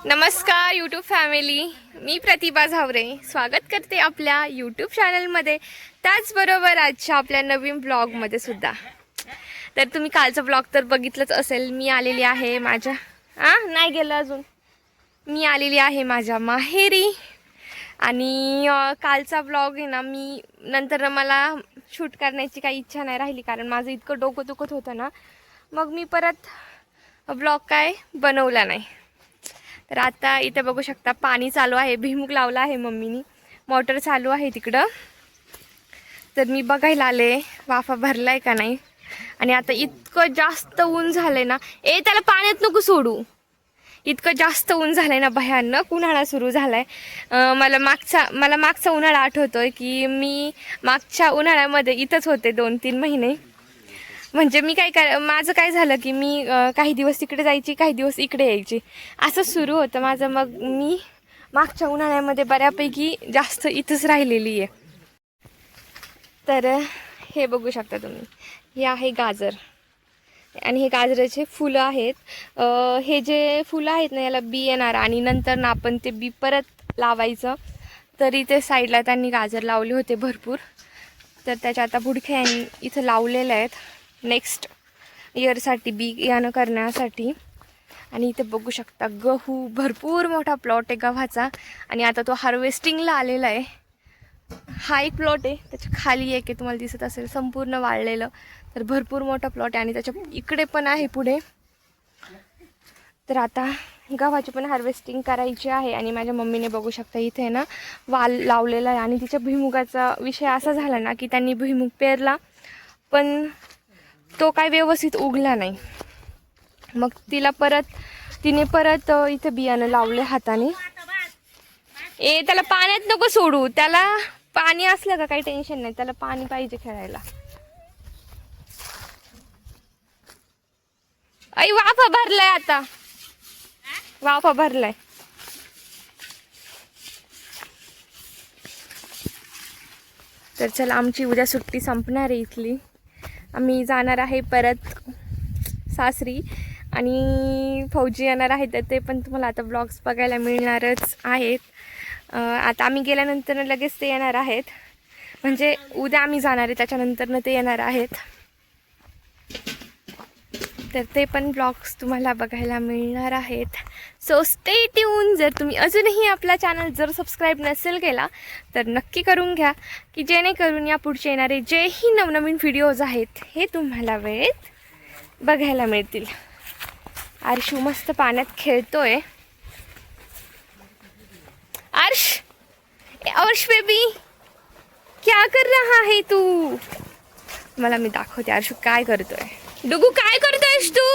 नमस्कार YouTube family, मी प्रतिभा झावरे स्वागत करते आपल्या यूट्यूब चॅनलमध्ये, त्याचबरोबर आजच्या आपल्या नवीन ब्लॉगमध्ये सुद्धा. तर तुम्ही कालचा ब्लॉग तर बघितलंच असेल. मी आलेली आहे माझ्या नाही गेलं अजून, मी आलेली आहे माझ्या माहेरी. आणि कालचा ब्लॉग आहे ना, मी नंतर मला शूट करण्याची काही इच्छा नाही राहिली, कारण माझं इतकं डोकं दुखत होतं ना, मग मी परत ब्लॉग काय बनवला नाही. तर आता इथे बघू शकता पाणी चालू आहे, भुईमुग लावला आहे मम्मीनी, मोटर चालू आहे तिकडं. तर मी बघायला आले वाफा भरलाय का नाही. आणि आता इतकं जास्त ऊन झालंय ना, त्याला पाण्यात नको सोडू, इतकं जास्त ऊन झालंय ना, भयानक उन्हाळा सुरू झालाय. मला मागचा उन्हाळा आठवतोय की मी मागच्या उन्हाळ्यामध्ये इथंच होते 2-3 महिने. म्हणजे मी माझं काय झालं की मी काही दिवस तिकडे जायची, काही दिवस इकडे यायची, असं सुरू होतं माझं. मग मी मागच्या उन्हाळ्यामध्ये बऱ्यापैकी जास्त इथंच राहिलेली आहे. तर हे बघू शकता तुम्ही, हे आहे गाजर आणि हे गाजराचे फुलं आहेत. हे जे फुलं आहेत ना, याला बी येणार आणि नंतर ना आपण ते बी परत लावायचं. तर इथे साईडला त्यांनी गाजर लावले होते भरपूर, तर त्याच्या आता बुडख्या इथं लावलेल्या आहेत नेक्स्ट इयरसाठी बियाणं करण्यासाठी. आणि इथे बघू शकता गहू, भरपूर मोठा प्लॉट आहे गव्हाचा. आणि आता तो हार्वेस्टिंगला आलेला आहे. हा एक प्लॉट आहे, त्याच्या खाली एक आहे, तुम्हाला दिसत असेल संपूर्ण वाळलेलं. तर भरपूर मोठा प्लॉट आहे आणि त्याच्या इकडे पण आहे पुढे. तर आता गव्हाची पण हार्वेस्टिंग करायची आहे. आणि माझ्या मम्मीने बघू शकता इथे ना वाल लावलेला आहे. आणि तिच्या भुईमुगाचा विषय असा झाला ना की त्यांनी भुईमुग पेरला, पण तो काय व्यवस्थित उगला नाही. मग तिने परत इथे बियाणं लावले हाताने. त्याला पाण्यात नको सोडू, त्याला पाणी असलं का काही टेन्शन नाही, त्याला पाणी पाहिजे खेळायला. वाफा भरलाय, आता वाफा भरलाय. तर चला, आमची उद्या सुट्टी संपणार आहे इथली. आम्ही जाणार आहे परत सासरी. आणि फौजी येणार आहे, तर ते पण तुम्हाला आता ब्लॉग्स बघायला मिळणारच आहेत. आता आम्ही गेल्यानंतर लगेच ते येणार आहेत, म्हणजे उद्या आम्ही जाणार आहे त्याच्यानंतर ते येणार आहेत. तर ते पण ब्लॉग्स तुम्हाला बघायला मिळणार आहेत. So stay tune. जर तुम्ही अजूनही आपला चॅनल जर सबस्क्राईब नसेल केला तर नक्की करून घ्या, की जेणेकरून या पुढचे येणारे जेही नवनवीन व्हिडिओज आहेत हे तुम्हाला वेळेत बघायला मिळतील. आर्शू मस्त पाण्यात खेळतोय. अर्श बेबी, क्या कर रहा है तू? मला मी दाखवते आर्शू काय करतोय. डुगू काय करतोयस तू?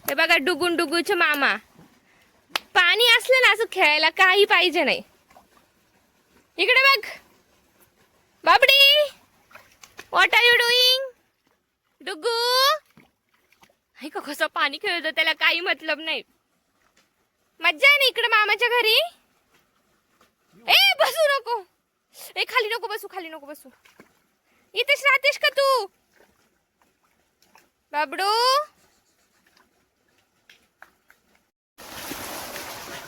हे बघा डुगूचे मामा. पाणी असलं ना असं खेळायला काही पाहिजे नाही. इकडे बघ बाबडी, व्हॉट आर यू डुईंग? डुगू हे का कसं पाणी खेळतो, त्याला काही मतलब नाही. मज्जा आहे ना इकडे मामाच्या घरी. बसू नको, खाली नको बसू, खाली नको बसू. इथेच राहतेस का तू बाबडू?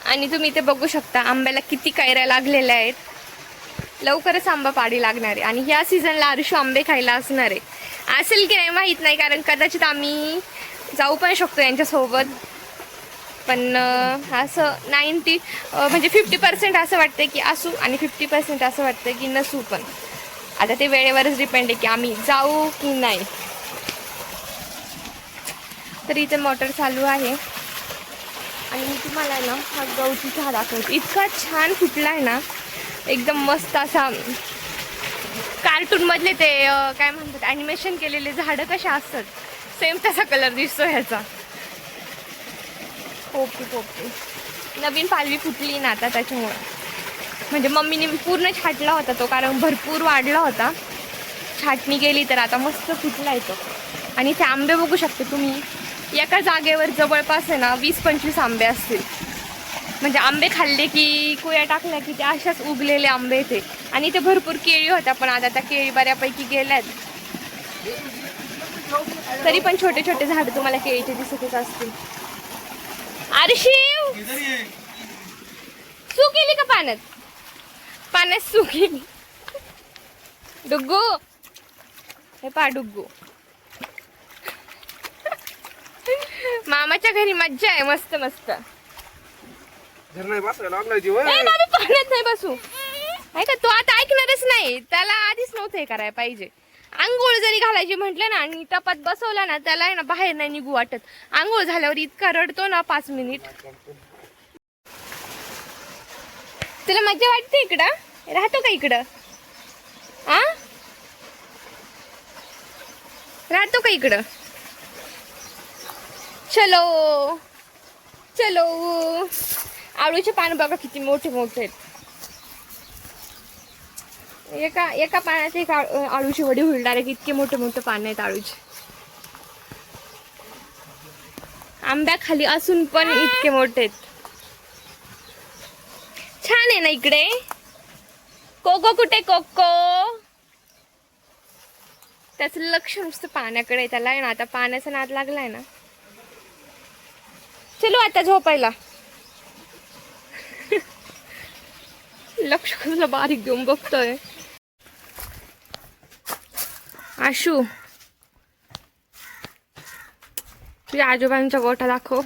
आणि तुम्ही इथे बघू शकता आंब्याला किती कैऱ्या लागलेल्या आहेत. लवकरच आंबा पाडी लागणार आहे. आणि ह्या सीझनला आरुषू आंबे खायला असणार आहे, असेल की नाही माहीत नाही, कारण कदाचित आम्ही जाऊ पण शकतो यांच्यासोबत. पण असं 50% असं वाटतं की असू आणि 50% असं वाटतं की नसू. पण आता ते वेळेवरच डिपेंड आहे की आम्ही जाऊ की नाही. तर इथे मोटर चालू आहे. आणि मी तुम्हाला ना हा गवती चहा दाखवते. इतका छान फुटला आहे ना, एकदम मस्त असा. कार्टूनमधले ते काय म्हणतात, ॲनिमेशन केलेले झाडं कशा असतात सेम तसा कलर दिसतो ह्याचा. पोपटी नवीन पालवी फुटली ना आता, त्याच्यामुळे. म्हणजे मम्मीने पूर्ण छाटला होता तो, कारण भरपूर वाढला होता. छाटणी गेली तर आता मस्त फुटला येतो. आणि ते आंबे बघू शकता तुम्ही, एका जागेवर जवळपास आहे ना 20-25 आंबे असतील. म्हणजे आंबे खाल्ले की कुया टाकल्या की ते अशाच उगलेले आंबे ते. आणि ते भरपूर केळी होत्या, पण आता त्या केळी बऱ्यापैकी गेल्यात. तरी पण छोटे छोटे झाड तुम्हाला केळीचे दिसतच असतील. आरशिव सू केली का पाण्यात? पाण्यात सू केली. डुग्गू हे पा डुग्गू. मामाच्या घरी मज्जा आहे मस्त मस्त. पाण्यात नाही बसू आहे का तो आता ऐकणारच नाही. त्याला आधीच नव्हतं हे करायला पाहिजे. आंघोळ जरी घालायची म्हटलं ना आणि टपात बसवला ना त्याला आहे ना बाहेर नाही निघू वाटत. आंघोळ झाल्यावर इतका रडतो ना 5 मिनिट. तुला मज्जा वाटते इकडं? राहतो का इकडं? आ राहतो का इकडं? चलो चलो. आळूचे पान बघा किती मोठे मोठे आहेत. एका पानात एक आळूची वडी होईल डायरेक्ट. इतके मोठे मोठे पान आहेत आळूचे. आंब्या खाली असून पण इतके मोठे आहेत. छान आहे ना इकडे. कोको कुठे? कोको त्याचं लक्ष नुसतं पाण्याकडे. त्याला आहे ना आता पाण्याचा नाद लागलाय ना. चलो आता झोपायला. लक्ष कसलं बारीक देऊन बघतोय. आशू तुझ्या आजोबांचा गोठा दाखव.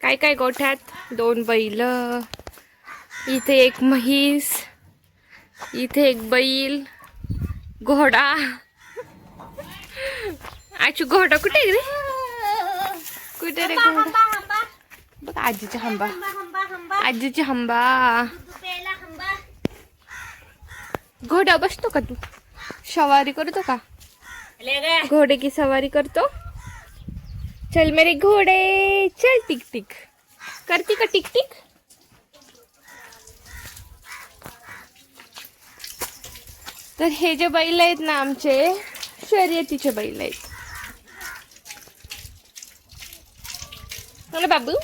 काय काय गोठ्यात? 2 बैल, इथे एक म्हैस, इथे एक बैल, घोडा. आशू घोडा कुठे रे? कुठे रे घोडा? बघ आजीची हंबा. आजीची हंबा. घोडा बसतो का तू? सवारी करतो का? घोडे की सवारी करतो? चल मेरे घोडे चल. टिक टिक करती का टिक टिक? तर हे जे बैल आहेत ना आमचे शर्यतीचे बैल आहेत. हो बाबू.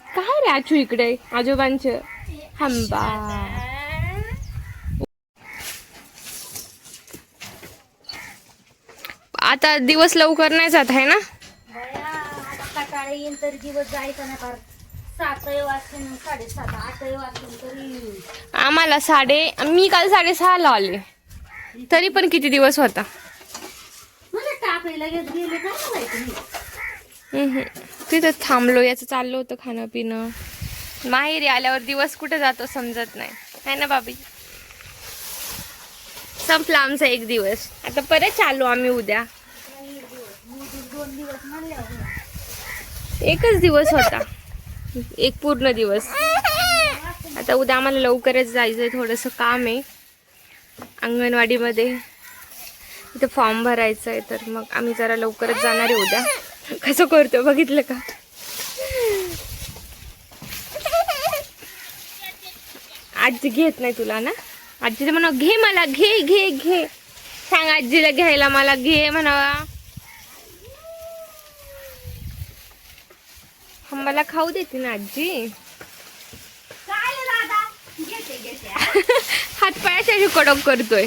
काय रे आचू इकडे आजोबांचं हंबा. आता दिवस लवकर नाही जात आहे ना. सकाळी येईल तरी दिवस जायचा नाही. फार 7 वाजतील 7:30 8 वाजतील तरी. आम्हाला मी काल 6:30 आले तरी पण किती दिवस होता. मला टाकायला लगेच गेले काय माहिती. तिथं थांबलो. याचं चाललं होतं खाणं पिणं. माहेरी आल्यावर दिवस कुठे जातो समजत नाही है ना बाबी. संपला आमचा एक दिवस. आता परत चालू आम्ही उद्या. 2 दिवस म्हणल्यावर एकच दिवस होता. एक पूर्ण दिवस. आता उद्या आम्हाला लवकरच जायचंय. थोडंसं काम आहे अंगणवाडीमध्ये. इथं फॉर्म भरायचं आहे तर मग आम्ही जरा लवकरच जाणार आहे उद्या. कसं करतो बघितलं का? आजी घेत नाही तुला ना. आजी म्हणा घे मला घे घे घे. सांग आजीला घ्यायला मला घे म्हणावा. मला खाऊ देते ना आजी. हातपायाच्या कडक करतोय.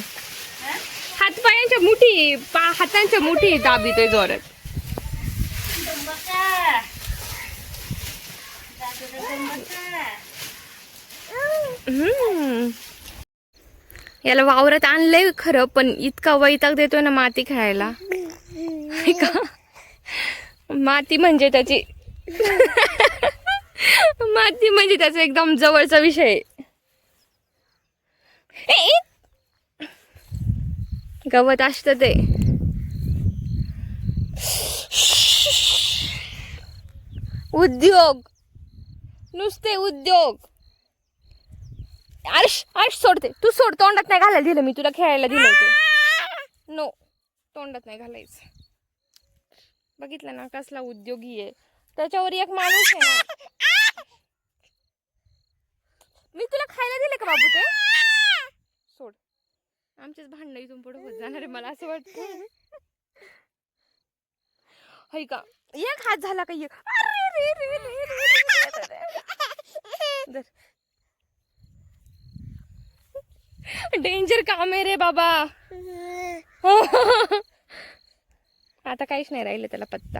हातपायांच्या मुठी हातांच्या मुठी दाबितोय जोरात. याला वावरात आणलंय खरं पण इतका वैताग देतोय ना माती खेळायला. माती म्हणजे त्याची माती म्हणजे त्याचा एकदम जवळचा विषय. गवत असत ते. उद्योग नुसते उद्योग. आर्श आर्श सोडते. तू सोड. तोंडात नाही घालायला दिलं मी तुला. खेळायला दिलं ते. नो तोंडात नाही घालायचं. बघितलं ना कसला उद्योगी आहे. त्याच्यावर एक माणूस आहे ना. मी तुला खायला दिलं का बाबू ते? सोड. आमचेच भांडण इथून पुढे होत जाणार आहे मला असं वाटतं. होय का? एक हात झाला का एक. डेंजर काम आहे रे बाबा. आता काहीच नाही राहिलं त्याला पत्ता.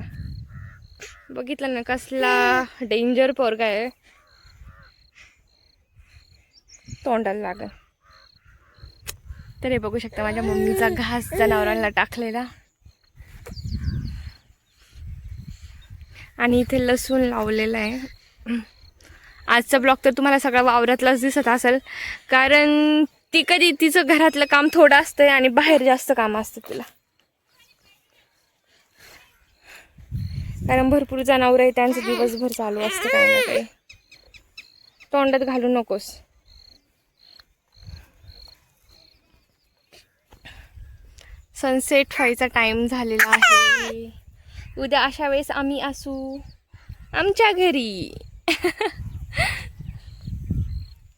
बघितलं ना कसला डेंजर पोरगा आहे. तोंडाला लागल. तर हे बघू शकता माझ्या मम्मीचा घास जनावरांना टाकलेला. आणि इथे लसूण लावलेला आहे. आजचा ब्लॉग तर तुम्हाला सगळा वावरातलाच दिसत असेल, कारण ती कधी तिचं घरातलं काम थोडं असतंय आणि बाहेर जास्त काम असतं तिला. कारण भरपूर जनावर आहे, त्यांचं दिवसभर चालू असतं काही ना काही. तोंडात घालू नकोस. सनसेट व्हायचा टाइम झालेला आहे. उद्या अशा वेळेस आम्ही असू आमच्या घरी.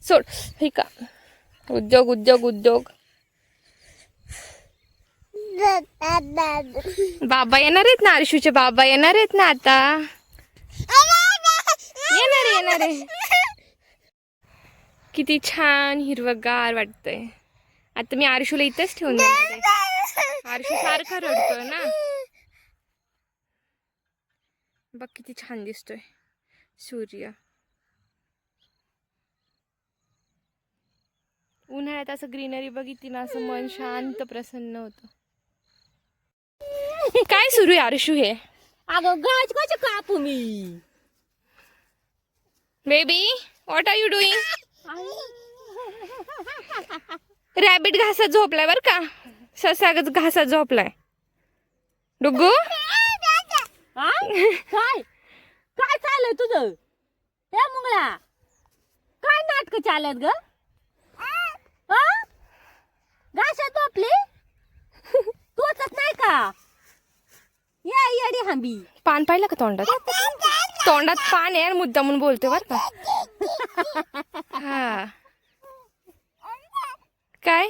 सोड हे का उद्योग उद्योग उद्योग. बाबा येणार आहेत ना, आरशूचे बाबा येणार आहेत ना आता. येणार आहे. किती छान हिरवगार वाटतंय. आता मी आरशूला इथंच ठेवून देणार आहे. आरशू सारखा रडतोय ना. बघ किती छान दिसतोय सूर्य. उन्हाळ्यात असं ग्रीनरी बघितली ना, असं मन शांत प्रसन्न होतं. काय सुरू आहे आरशू हे? अगं गाज कशी कापू मी? Baby what are you doing? Rabbit घासात झोपलाय बर का. ससा घासात झोपलाय. डुग्गू काय काय चाललंय तुझं? हे मुंगळा काय नाटक चालत ग? घाशात झोपली? तोचत नाही का? या येडी हांबी. पान पाहिलं का तोंडात? तोंडात पान आहे आणि मुद्दा म्हणून बोलते बर का. हा काय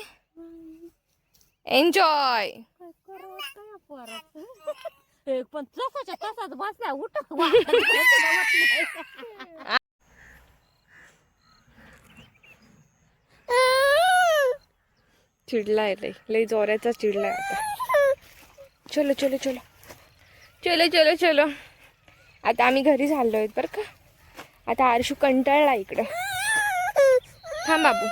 एन्जॉय. पण तसाच्या तसाच बसला उठ. चिडलाय लय जोराचा चिडलाय आता. चलो चलो चलो चलो चलो चलो. आता आम्ही घरी झालोय बरं का. आता आरशू कंटाळला इकडं. थांब बाबू.